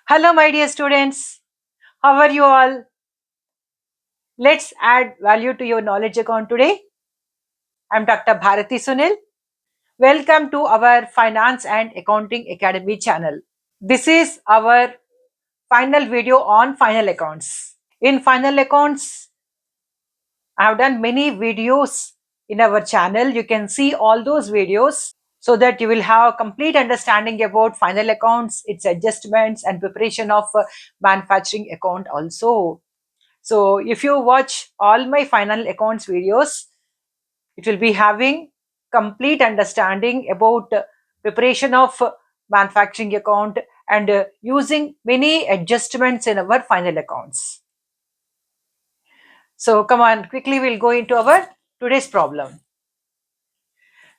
Hello, my dear students. How are you all? Let's add value to your knowledge account today. I'm Dr. Bharati Sunil. Welcome to our Finance and Accounting Academy channel. This is our final video on final accounts. In final accounts, I have done many videos in our channel. You can see all those videos so that you will have a complete understanding about final accounts, its adjustments, and preparation of manufacturing account also. So if you watch all my final accounts videos, it will be having complete understanding about preparation of manufacturing account and using many adjustments in our final accounts. So come on, quickly we'll go into our today's problem.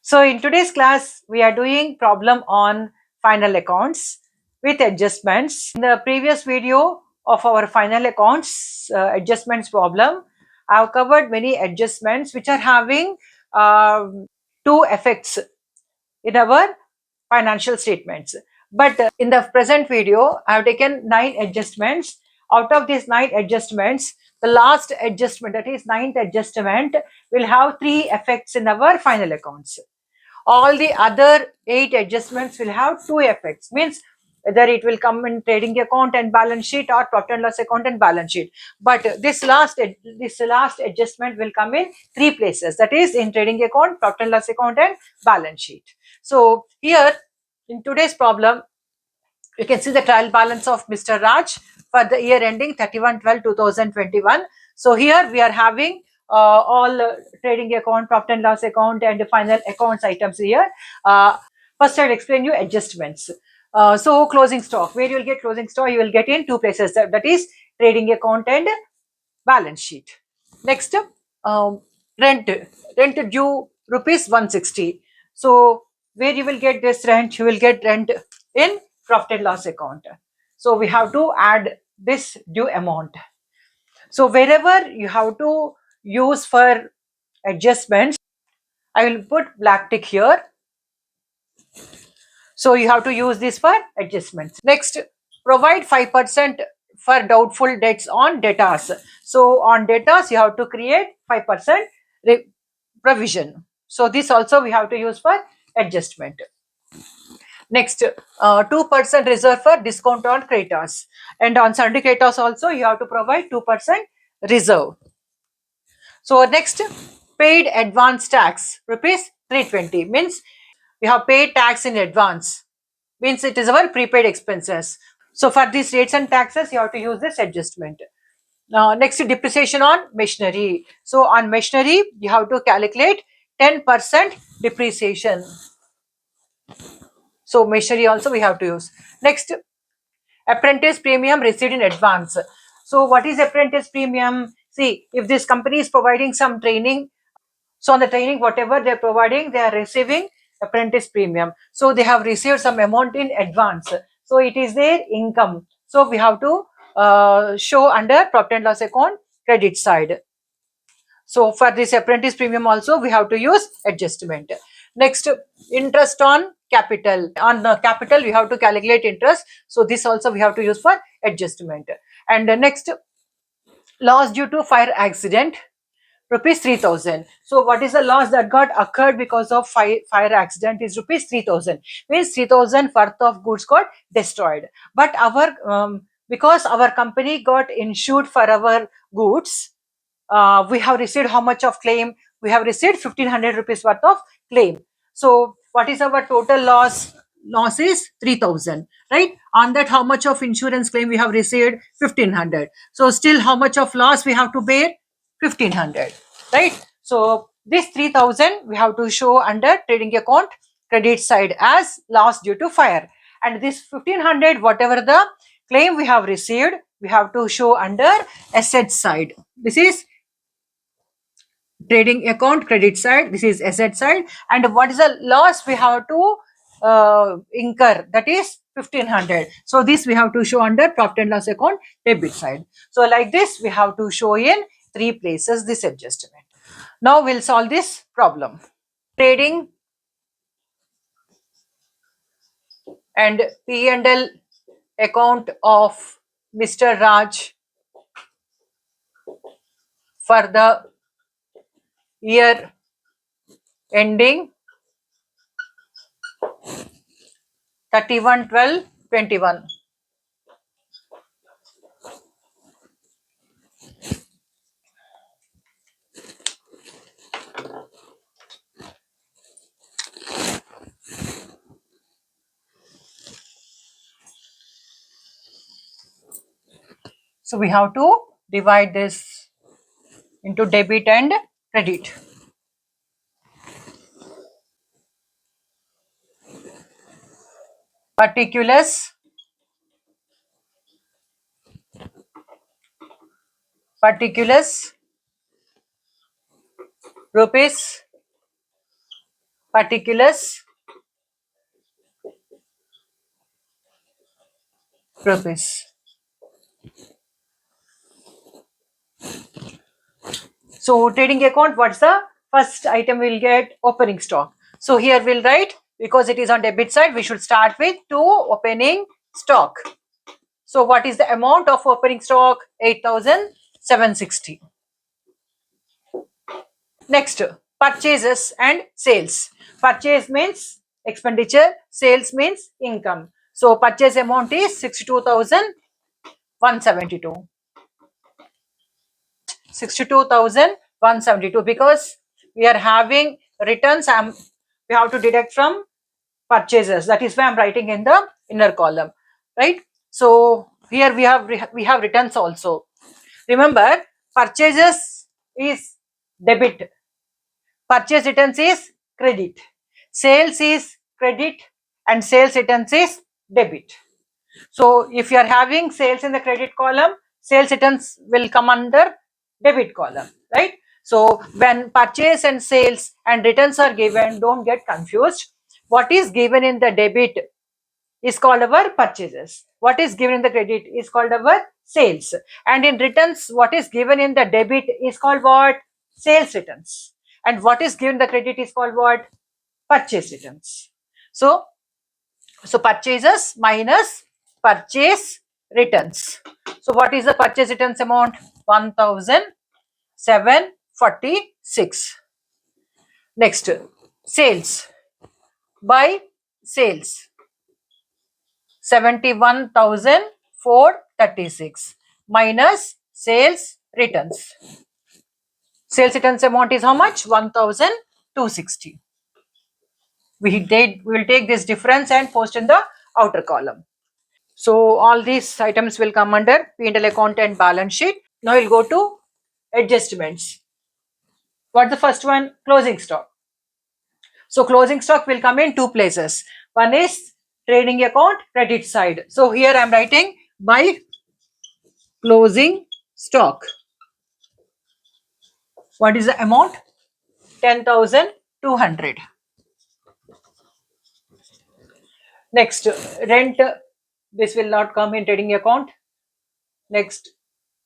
So in today's class, we are doing problem on final accounts with adjustments. In the previous video of our final accounts adjustments problem, I have covered many adjustments which are having two effects in our financial statements. But in the present video, I have taken 9 adjustments. Out of these 9 adjustments, the last adjustment, that is ninth adjustment, will have 3 effects in our final accounts. All the other 8 adjustments will have 2 effects, means whether it will come in trading account and balance sheet or profit and loss account and balance sheet. But this last adjustment will come in 3 places, that is in trading account, profit and loss account and balance sheet. So here in today's problem, you can see the trial balance of Mr. Raj for the year ending 31/12/2021. So here we are having all trading account, profit and loss account, and the final accounts items here. First, I'll explain you adjustments. So closing stock, where you will get closing stock, you will get in 2 places. That is trading account and balance sheet. Next, um, rent rent due rupees 160. So where you will get this rent, you will get rent in profit and loss account. So we have to add this due amount. So wherever you have to use for adjustments, I will put black tick here. So you have to use this for adjustments. Next, provide 5% for doubtful debts on debtors. So on debtors, you have to create 5% provision. So this also we have to use for adjustment. Next, 2% reserve for discount on creditors. And on sundry creditors also, you have to provide 2% reserve. So next, paid advance tax, rupees 320, means we have paid tax in advance, means it is our prepaid expenses. So for these rates and taxes, you have to use this adjustment. Next, depreciation on machinery. So on machinery, you have to calculate 10% depreciation. So machinery also we have to use. Next, apprentice premium received in advance. So what is apprentice premium? See, if this company is providing some training, so on the training, whatever they're providing, they are receiving apprentice premium. So they have received some amount in advance. So it is their income. So we have to show under profit and loss account credit side. So for this apprentice premium also we have to use adjustment. Next, interest on capital. On the capital we have to calculate interest. So this also we have to use for adjustment. And next, loss due to fire accident, rupees 3000. So what is the loss that got occurred because of fire accident is rupees 3000, means 3000 worth of goods got destroyed. But our because our company got insured for our goods, we have received how much of claim? We have received 1500 rupees worth of claim. So what is our total loss? Loss is 3000, right? On that, how much of insurance claim we have received? 1500. So still how much of loss we have to bear? 1500, right? So this 3000 we have to show under trading account credit side as loss due to fire, and this 1500 whatever the claim we have received, we have to show under asset side. This is trading account credit side, this is asset side, and what is the loss we have to incur, that is 1500. So this we have to show under profit and loss account debit side. So like this we have to show in 3 places this adjustment. Now we'll solve this problem. Trading and P&L account of Mr. Raj for the year ending 31/12/21. So we have to divide this into debit and credit. Particulars, particulars, rupees, particulars, rupees. So trading account, what's the first item we'll get? Opening stock. So here we'll write, because it is on debit side, we should start with to opening stock. So what is the amount of opening stock? 8,760. Next, purchases and sales. Purchase means expenditure, sales means income. So purchase amount is 62,172. 62,172, because we are having returns, we have to deduct from purchases. That is why I'm writing in the inner column, right? So here we have returns also. Remember, purchases is debit, purchase returns is credit, sales is credit, and sales returns is debit. So if you are having sales in the credit column, sales returns will come under debit column, right? So when purchase and sales and returns are given, don't get confused. What is given in the debit is called our purchases. What is given in the credit is called our sales. And in returns, what is given in the debit is called what? Sales returns. And what is given in the credit is called what? Purchase returns. So purchases minus purchase returns. So what is the purchase returns amount? 1,746. Next, sales. By sales, 71,436 minus sales returns. Sales returns amount is how much? 1,260. We will take this difference and post in the outer column. So all these items will come under P&L account and balance sheet. Now we'll go to adjustments. What's the first one? Closing stock. So closing stock will come in two places. One is trading account, credit side. So here I'm writing by closing stock. What is the amount? 10,200. Next, rent. This will not come in trading account. Next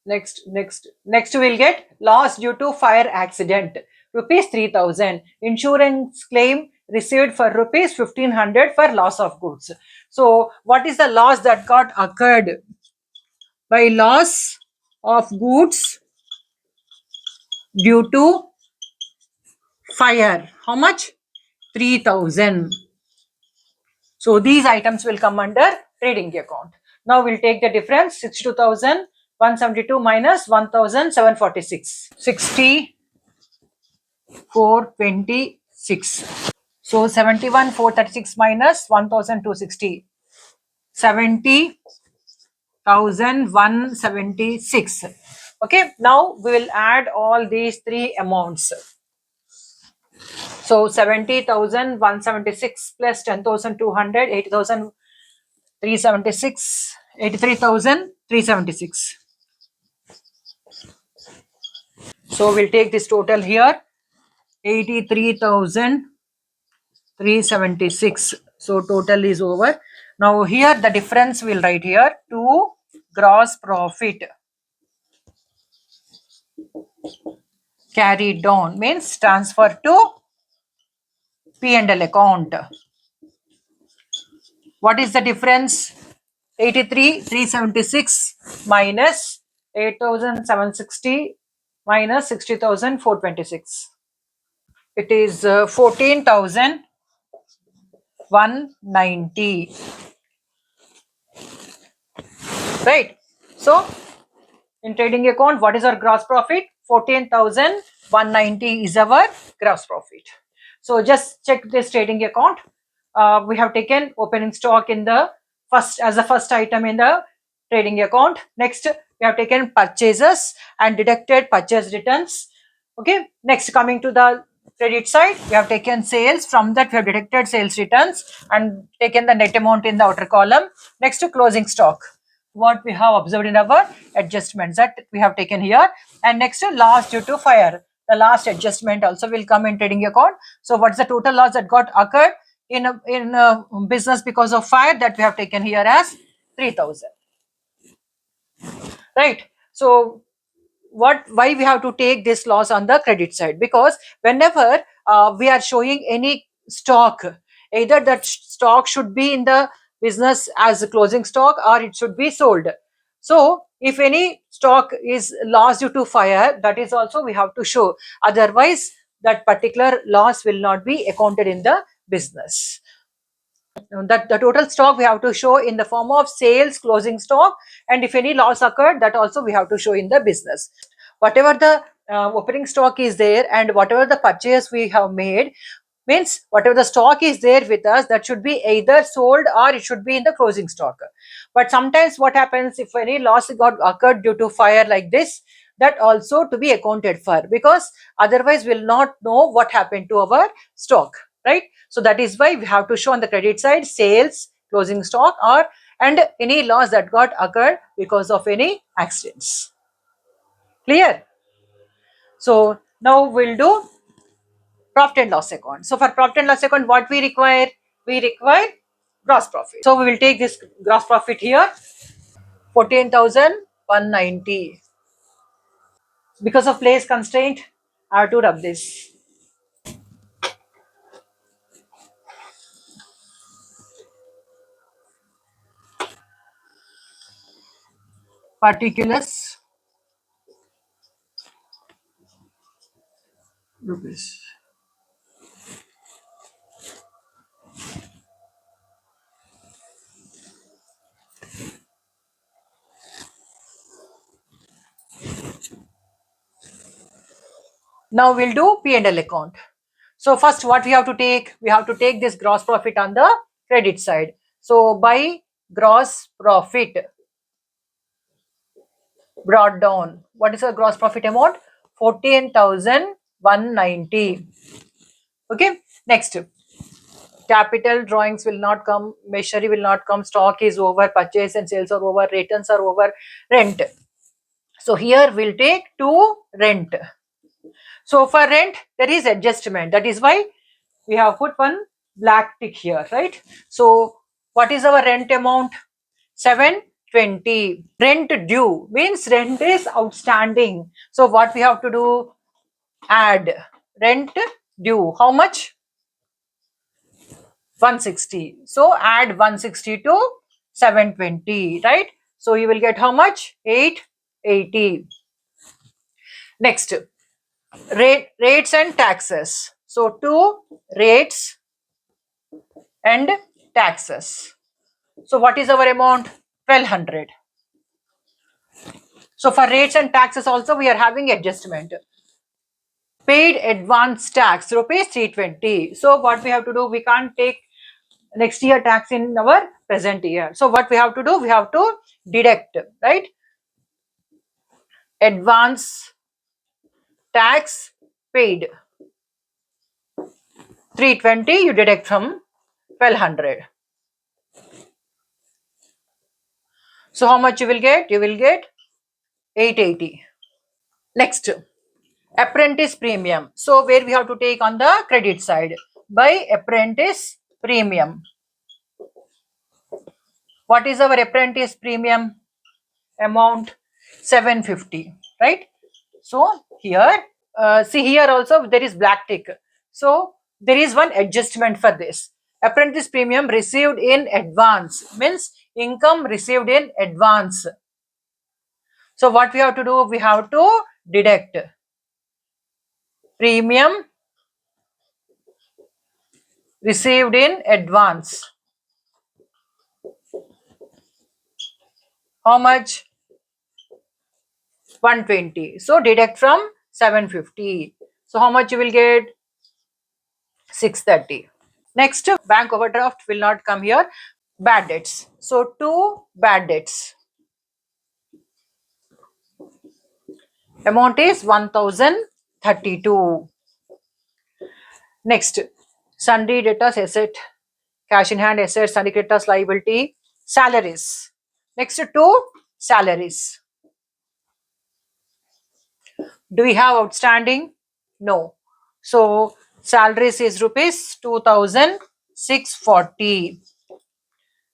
we'll get loss due to fire accident, rupees 3,000. Insurance claim received for rupees 1,500 for loss of goods. So what is the loss that got occurred? By loss of goods due to fire, how much? 3,000. So these items will come under trading account. Now we'll take the difference. 62,172 minus 1,746. 60,426. So 71,436 minus 1,260. 70,176. Okay, now we will add all these three amounts. So 70,176 plus 10,200, 80,376, 83,376. So we'll take this total here, 83,376. So total is over. Now here the difference we'll write here to gross profit carried down, means transfer to P&L account. What is the difference? 83,376 minus 8,760 minus 60,426. It is 14,190. Right. So in trading account, what is our gross profit? 14,190 is our gross profit. So just check this trading account. We have taken opening stock in the first as the first item in the trading account. Next, we have taken purchases and deducted purchase returns. Okay. Next, coming to the credit side, we have taken sales. From that, we have deducted sales returns and taken the net amount in the outer column. Next, to closing stock, what we have observed in our adjustments that we have taken here. And next, loss due to fire. The last adjustment also will come in trading account. So what's the total loss that got occurred in a business because of fire, that we have taken here as 3,000. Right. So why we have to take this loss on the credit side? Because whenever we are showing any stock, either that stock should be in the business as a closing stock or it should be sold. So if any stock is lost due to fire, that is also we have to show, otherwise that particular loss will not be accounted in the business. That the total stock we have to show in the form of sales closing stock, and if any loss occurred, that also we have to show in the business. Whatever the opening stock is there and whatever the purchase we have made, means whatever the stock is there with us, that should be either sold or it should be in the closing stock. But sometimes what happens, if any loss got occurred due to fire like this, that also to be accounted for, because otherwise we'll not know what happened to our stock, right? So that is why we have to show on the credit side sales closing stock or and any loss that got occurred because of any accidents. Clear? So now we'll do profit and loss account. So for profit and loss account, what we require? We require gross profit. So we will take this gross profit here, 14,190. Because of place constraint, I have to rub this. Particulars rupees. Now we'll do P&L account. So first what we have to take? We have to take this gross profit on the credit side. So by gross profit brought down, what is the gross profit amount? 14,190. Okay. Next, capital drawings will not come, machinery will not come, stock is over, purchase and sales are over, returns are over, rent. So here we'll take to rent. So for rent, there is adjustment. That is why we have put one black tick here, right? So what is our rent amount? 720. Rent due means rent is outstanding. So what we have to do? Add rent due. How much? 160. So add 160 to 720, right? So you will get how much? 880. Next, rates and taxes. So two rates and taxes. So what is our amount? 1200. So for rates and taxes also we are having adjustment. Paid advance tax rupees 320. So what we have to do? We can't take next year tax in our present year. So what we have to do? We have to deduct, right? Advance tax paid 320, you deduct from 1200. So how much you will get? You will get 880. Next, apprentice premium. So where we have to take on the credit side? By apprentice premium. What is our apprentice premium amount? 750, right? So here, see here also there is black tick. So there is one adjustment for this. apprentice premium received in advance means income received in advance. So what we have to do? We have to deduct premium received in advance. How much? 120. So deduct from 750. So how much you will get? 630. Next, bank overdraft will not come here. Bad debts. So two bad debts. Amount is 1032. Next, sundry debtors asset, cash in hand assets, sundry creditors liability, salaries. Next, two salaries. Do we have outstanding? No. So salaries is rupees 2640.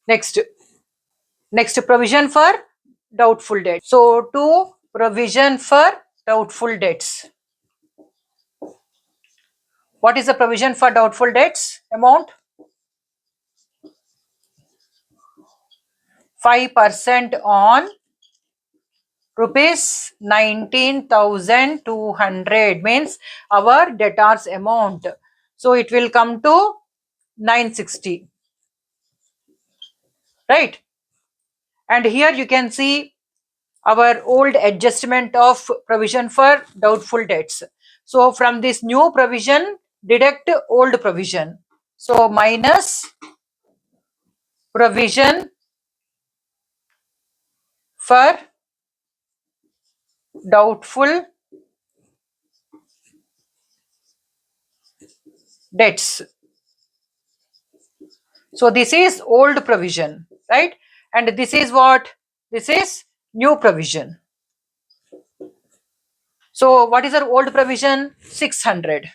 Next provision for doubtful debt. So two provision for doubtful debts. What is the provision for doubtful debts? Amount 5% on rupees 19,200 means our debtors amount. So it will come to 960, right? And here you can see our old adjustment of provision for doubtful debts. So from this new provision, deduct old provision. So minus provision for doubtful debts. So this is old provision, right? And this is what? This is new provision. So what is our old provision? 600.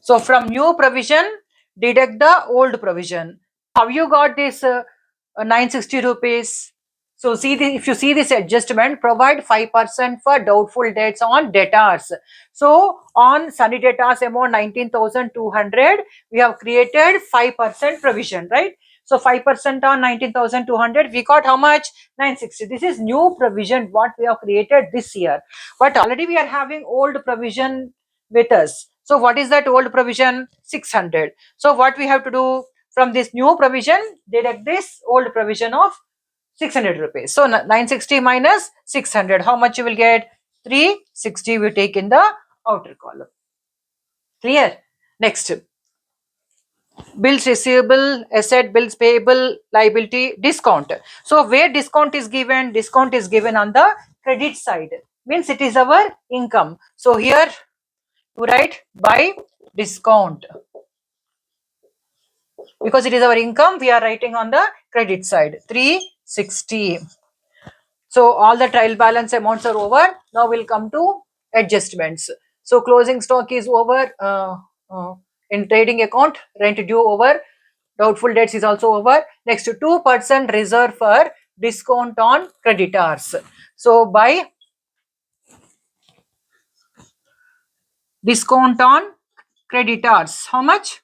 So from new provision, deduct the old provision. How you got this 960 rupees? So see this, if you see this adjustment, provide 5% for doubtful debts on debtors. So on sundry debtors amount 19,200, we have created 5% provision, right? So 5% on 19,200, we got how much? 960. This is new provision what we have created this year. But already we are having old provision with us. So what is that old provision? 600. So what we have to do? From this new provision, deduct this old provision of 600 rupees. So 960 minus 600, how much you will get? 360 we take in the outer column. Clear? Next, bills receivable, asset, bills payable, liability, discount. So where discount is given? Discount is given on the credit side. Means it is our income. So here we write by discount. Because it is our income, we are writing on the credit side 360. So all the trial balance amounts are over. Now we'll come to adjustments. So closing stock is over in trading account, rent due over, doubtful debts is also over. Next, 2% reserve for discount on creditors. So by discount on creditors, how much?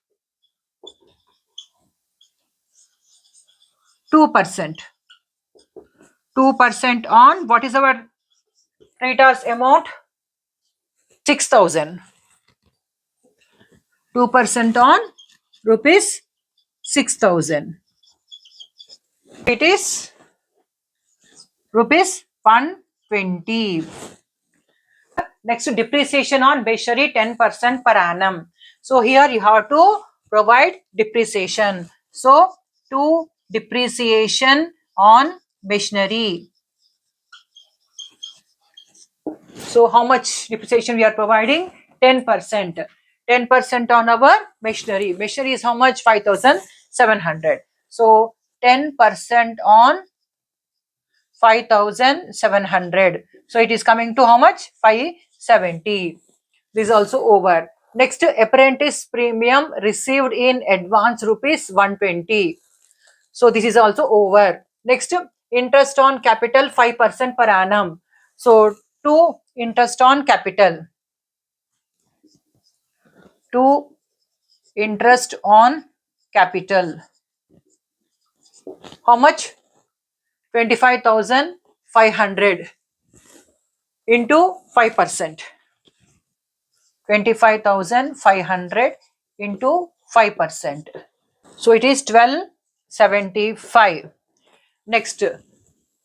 2%. 2% on what is our creditors amount? 6,000. 2% on rupees 6,000. It is rupees 120. Next, depreciation on machinery 10% per annum. So here you have to provide depreciation. So to depreciation on machinery. So how much depreciation we are providing? 10%. 10% on our machinery. Machinery is how much? 5,700. So 10% on 5,700. So it is coming to how much? 570. This is also over. Next, apprentice premium received in advance rupees 120. So this is also over. Next, interest on capital 5% per annum. So to interest on capital. To interest on capital. How much? 25,500 into 5%. 25,500 into 5%. So it is 1275. Next,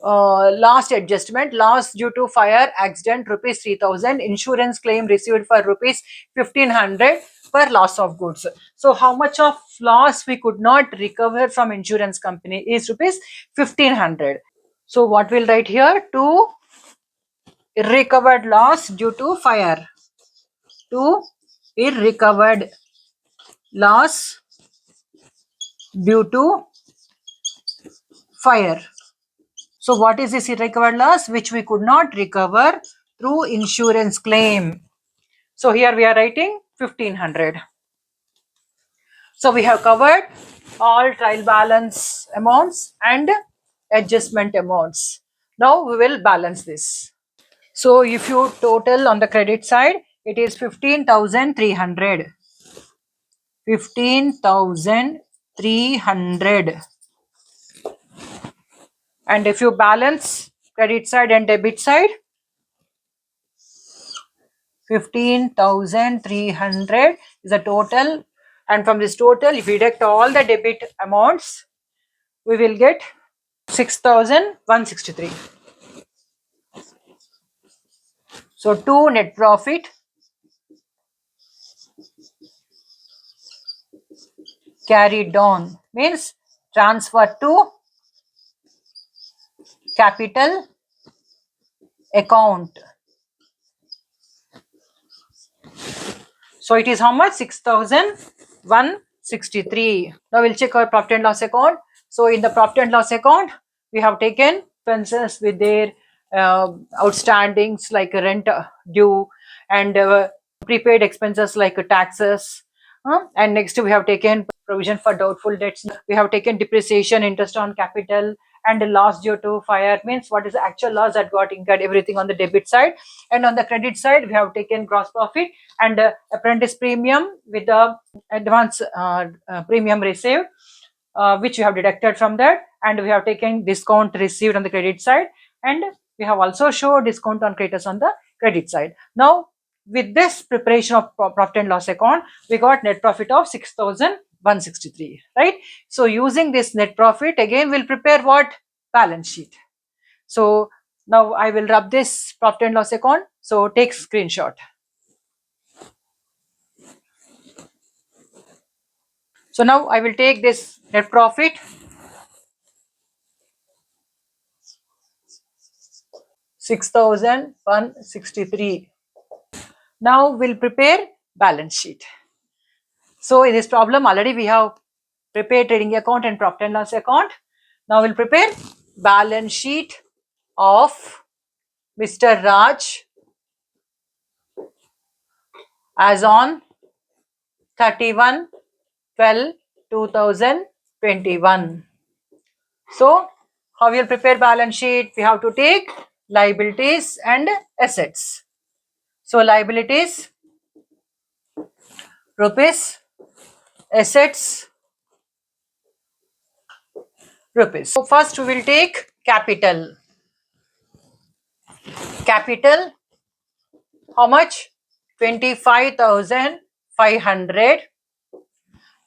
last adjustment, loss due to fire accident rupees 3000, insurance claim received for rupees 1500 per loss of goods. So how much of loss we could not recover from insurance company is rupees 1500. So what we'll write here? To irrecovered loss due to fire. To irrecovered loss due to fire. So what is this irrecovered loss? Which we could not recover through insurance claim. So here we are writing 1500. So we have covered all trial balance amounts and adjustment amounts. Now we will balance this. So if you total on the credit side, it is 15,300. 15,300. And if you balance credit side and debit side, 15,300 is a total, and from this total if we deduct all the debit amounts, we will get 6,163. So to net profit carried down means transfer to capital account. So it is how much? 6,163. Now we'll check our profit and loss account. So in the profit and loss account, we have taken expenses with their outstandings like rent due and prepaid expenses like taxes. And next we have taken provision for doubtful debts. We have taken depreciation, interest on capital, and the loss due to fire means what is the actual loss that got incurred, everything on the debit side. And on the credit side, we have taken gross profit and apprentice premium with the advance premium received, which we have deducted from that, and we have taken discount received on the credit side, and we have also showed discount on creditors on the credit side. Now with this preparation of profit and loss account, we got net profit of 6,163, right? So using this net profit, again we'll prepare what? Balance sheet. So now I will rub this profit and loss account. So take screenshot. So now I will take this net profit, $6,163. Now we'll prepare balance sheet. So in this problem already we have prepared trading account and profit and loss account. Now we'll prepare balance sheet of Mr. Raj as on 31/12/2021. So how we'll prepare balance sheet? We have to take liabilities and assets. So liabilities rupees, assets rupees. So first we will take capital. Capital, how much? 25,500.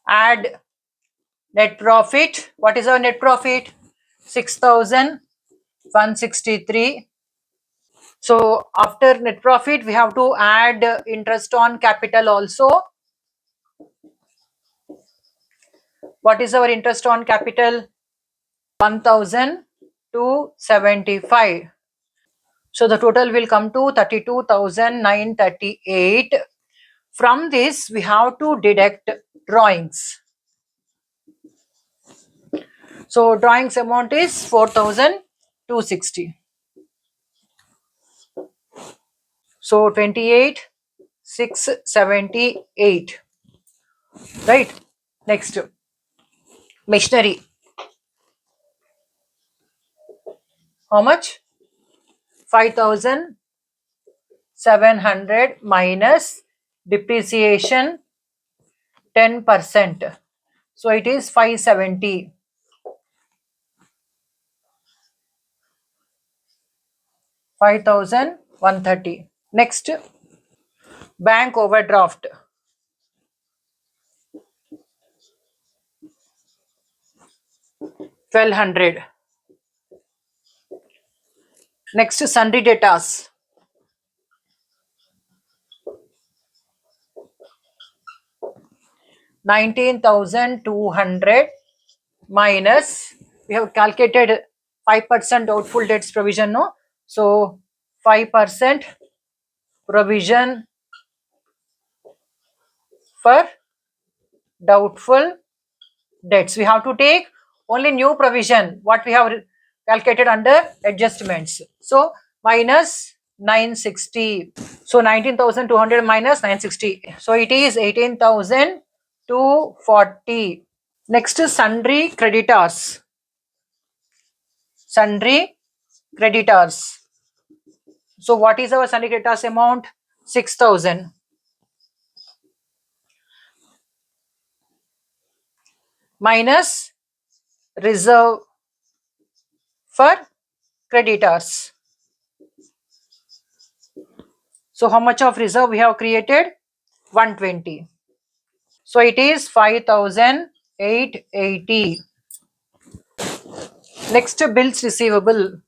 Add net profit. What is our net profit? 6,163. So after net profit, we have to add interest on capital also. What is our interest on capital? 1,275. So the total will come to 32,938. From this, we have to deduct drawings. So drawings amount is 4,260. So 28,678. Right. Next, machinery. How much? 5,700 minus depreciation 10%. So it is 570. 5,130. Next, bank overdraft. 1,200. Next, sundry debtors. 19,200 minus, we have calculated 5% doubtful debts provision, no? So 5% provision for doubtful debts. We have to take only new provision what we have calculated under adjustments. So minus 960. So 19,200 minus 960. So it is 18,240. Next is sundry creditors. Sundry creditors. So what is our sundry creditors amount? 6,000. Minus reserve for creditors. So how much of reserve we have created? 120. So it is 5,880. Next, bills receivable.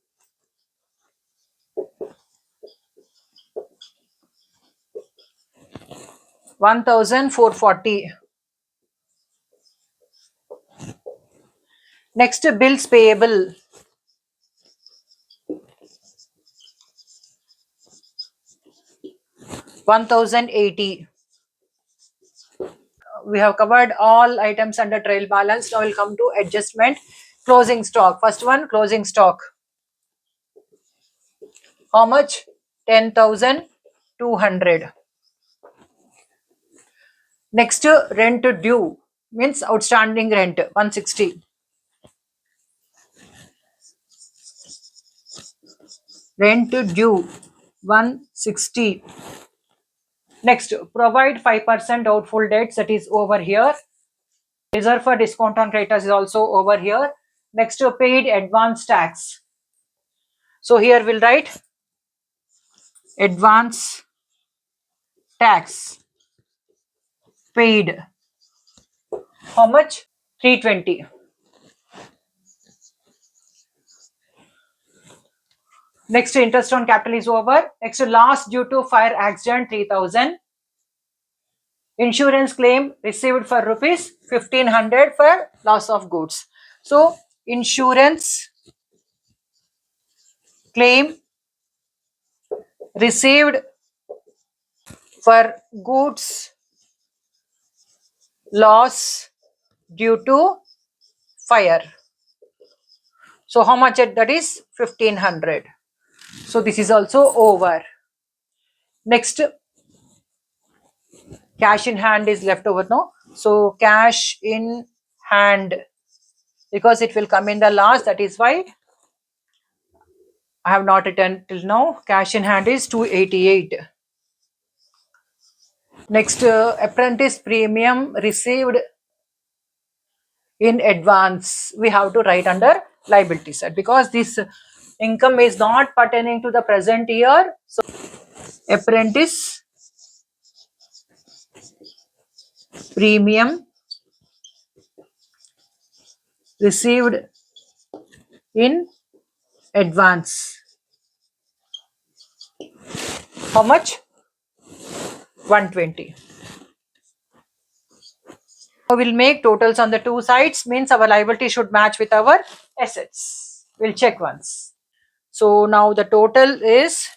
1,440. Next, bills payable. 1,080. We have covered all items under trail balance. Now we'll come to adjustment. Closing stock. First one, closing stock. How much? 10,200. Next, rent due means outstanding rent, 160. Rent due, 160. Next, provide 5% doubtful debts, that is over here. Reserve for discount on creditors is also over here. Next, paid advance tax. So here we'll write advance tax paid. How much? 320. Next, interest on capital is over. Next, loss due to fire accident, 3,000. Insurance claim received for rupees 1,500 for loss of goods. So insurance claim received for goods loss due to fire. So how much that is? 1,500. So this is also over. Next, cash in hand is left over now. So cash in hand, because it will come in the last, that is why I have not written till now. Cash in hand is 288. Next, apprentice premium received in advance. We have to write under liability side because this income is not pertaining to the present year. So apprentice premium received in advance. How much? 120. We'll make totals on the two sides, means our liability should match with our assets. We'll check once. So now the total is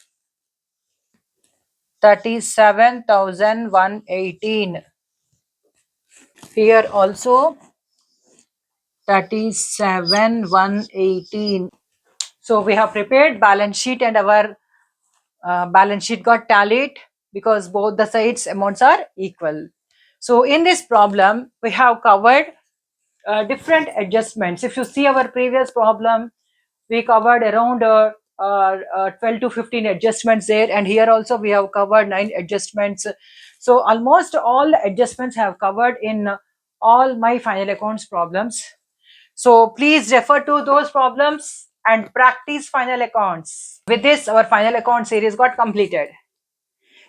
37,118. Here also 37,118. So we have prepared balance sheet and our balance sheet got tallied because both the sides amounts are equal. So in this problem, we have covered different adjustments. If you see our previous problem, we covered around 12 to 15 adjustments there, and here also we have covered 9 adjustments. So almost all the adjustments I have covered in all my final accounts problems. So please refer to those problems and practice final accounts. With this, our final account series got completed.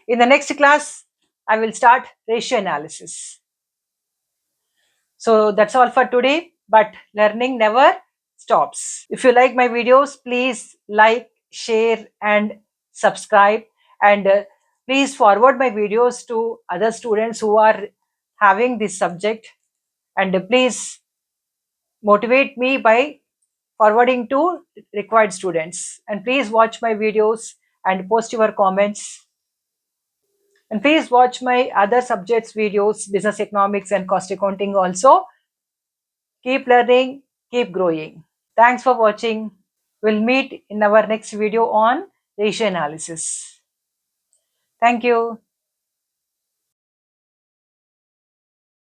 In the next class, I will start ratio analysis. So that's all for today, but learning never stops. If you like my videos, please like, share, and subscribe. And please forward my videos to other students who are having this subject. And please motivate me by forwarding to required students. And please watch my videos and post your comments. And please watch my other subjects videos, business economics and cost accounting also. Keep learning, keep growing. Thanks for watching. We'll meet in our next video on ratio analysis. Thank you.